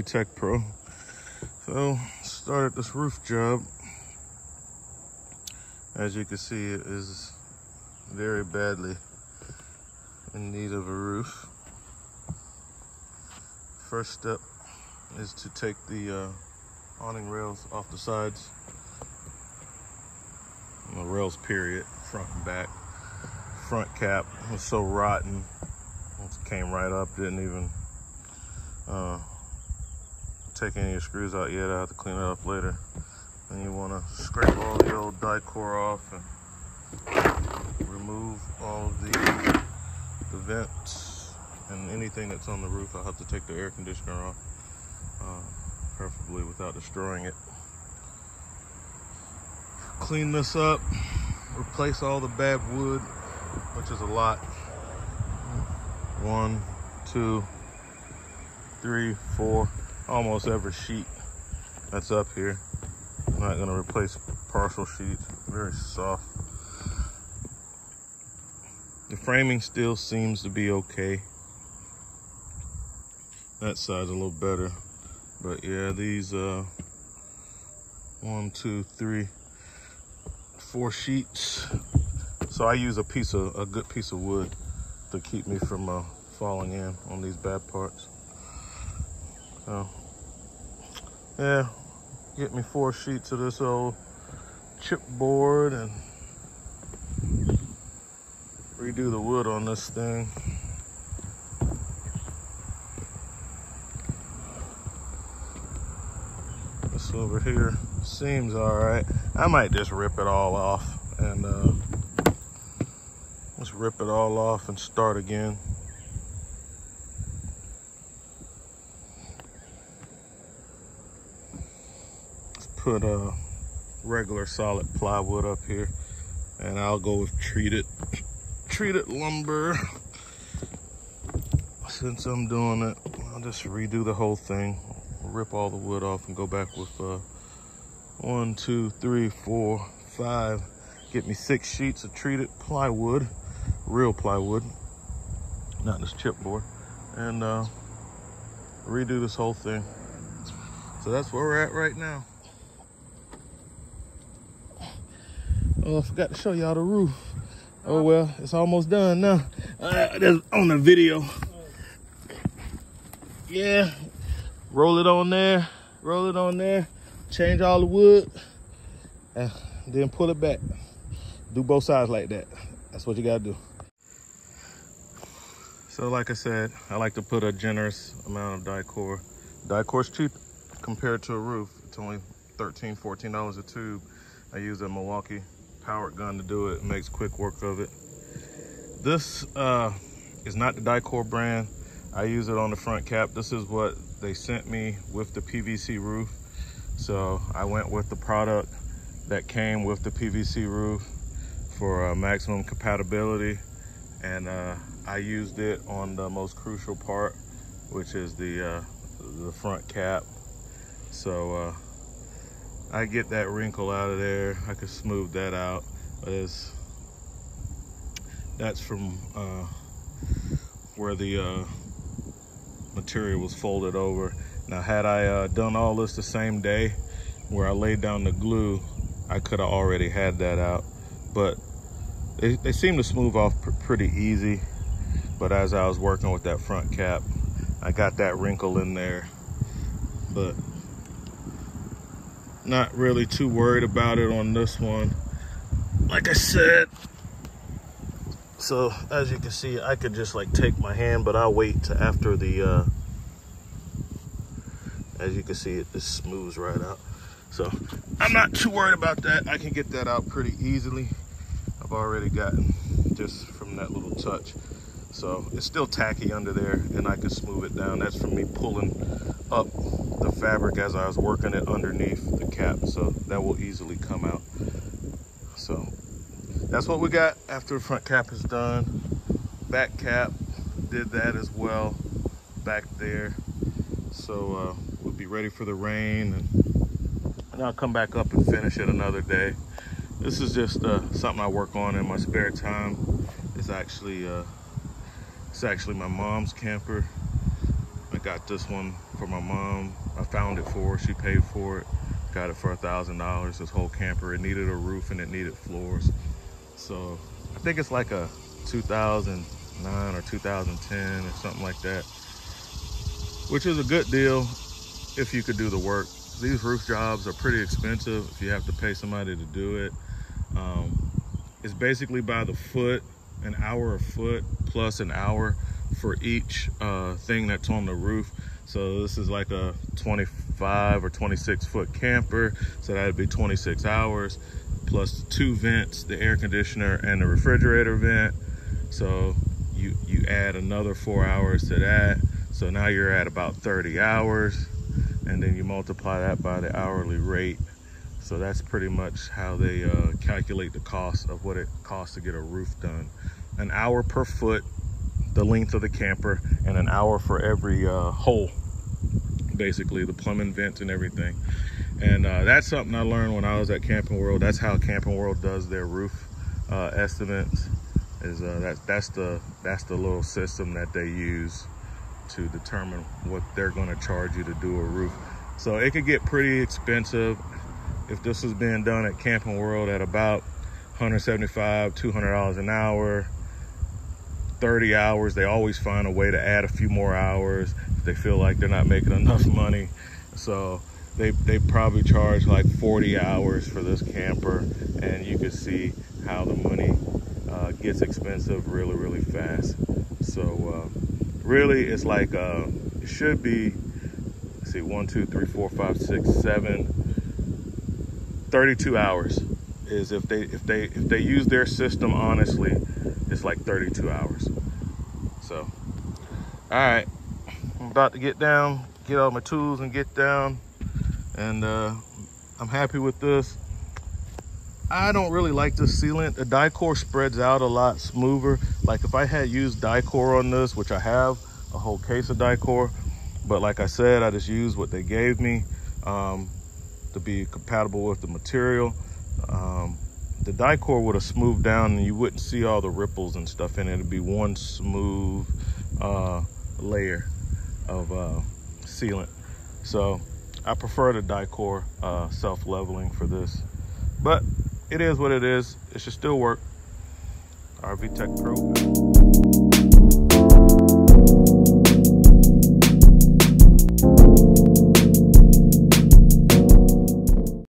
Tech Pro. So started this roof job. As you can see, it is very badly in need of a roof. First step is to take the awning rails off the sides. And the rails period, front and back. Front cap was so rotten, it came right up, didn't even take any of the screws out yet. I have to clean it up later. And you want to scrape all the old die core off and remove all of the vents and anything that's on the roof. I'll have to take the air conditioner off, preferably without destroying it. Clean this up, replace all the bad wood, which is a lot. 1, 2, 3, 4, almost every sheet that's up here. I'm not gonna replace partial sheets, very soft. The framing still seems to be okay. That side's a little better, but yeah, these 1, 2, 3, 4 sheets. So I use a good piece of wood to keep me from falling in on these bad parts. So yeah, get me 4 sheets of this old chipboard and redo the wood on this thing. This over here seems all right. I might just rip it all off and let's rip it all off and start again. Let's put a regular solid plywood up here, and I'll go with treated lumber. Since I'm doing it, I'll just redo the whole thing, rip all the wood off and go back with 1, 2, 3, 4, 5. Get me 6 sheets of treated plywood, real plywood, not this chipboard, and redo this whole thing. So that's where we're at right now. Oh, I forgot to show y'all the roof. Oh well, it's almost done now. That's on the video. Yeah, roll it on there, change all the wood, and then pull it back. Do both sides like that. That's what you gotta do. So like I said, I like to put a generous amount of die core. Die core's cheap compared to a roof. It's only $13, $14 a tube. I use a Milwaukee powered gun to do it. It makes quick work of it. This is not the die core brand. I use it on the front cap. This is what they sent me with the PVC roof. So I went with the product that came with the PVC roof for maximum compatibility, and I used it on the most crucial part, which is the front cap. So I get that wrinkle out of there. I could smooth that out. But that's from where the material was folded over. Now, had I done all this the same day, where I laid down the glue, I could have already had that out. But they seem to smooth off pretty easy. But as I was working with that front cap, I got that wrinkle in there. But not really too worried about it on this one, like I said. So as you can see, I could just like take my hand, but I'll wait to after the as you can see, it just smooths right out. So I'm not too worried about that. I can get that out pretty easily. I've already gotten just from that little touch. So it's still tacky under there, and I can smooth it down. That's from me pulling up the fabric as I was working it underneath the cap, so that will easily come out. So that's what we got after the front cap is done. Back cap, did that as well back there. So we'll be ready for the rain, and I'll come back up and finish it another day. This is just something I work on in my spare time. It's actually my mom's camper. I got this one for my mom. I found it for her, she paid for it. Got it for $1,000, this whole camper. It needed a roof and it needed floors. So I think it's like a 2009 or 2010 or something like that, which is a good deal if you could do the work. These roof jobs are pretty expensive if you have to pay somebody to do it. It's basically by the foot, an hour a foot plus an hour for each thing that's on the roof. So this is like a 25 or 26 foot camper, so that'd be 26 hours plus 2 vents, the air conditioner and the refrigerator vent. So you add another 4 hours to that, so now you're at about 30 hours, and then you multiply that by the hourly rate. So that's pretty much how they calculate the cost of what it costs to get a roof done. An hour per foot, the length of the camper, and an hour for every hole, basically the plumbing, vents, and everything. And that's something I learned when I was at Camping World. That's how Camping World does their roof estimates. Is that's the little system that they use to determine what they're going to charge you to do a roof. So it could get pretty expensive. If this was being done at Camping World at about $175, $200 an hour, 30 hours, they always find a way to add a few more hours if they feel like they're not making enough money. So they probably charge like 40 hours for this camper, and you can see how the money gets expensive really, really fast. So really it's like it should be, let's see, 1, 2, 3, 4, 5, 6, 7, 32 hours is if they use their system honestly, it's like 32 hours. So all right, I'm about to get down, get all my tools and get down, and I'm happy with this. I don't really like the sealant. The Dicor spreads out a lot smoother. Like if I had used Dicor on this, which I have a whole case of Dicor, but like I said, I just used what they gave me to be compatible with the material. The Dicor would have smoothed down and you wouldn't see all the ripples and stuff in it. It'd be one smooth layer of sealant. So I prefer the Dicor self-leveling for this, but it is what it is. It should still work. RV Tech Pro.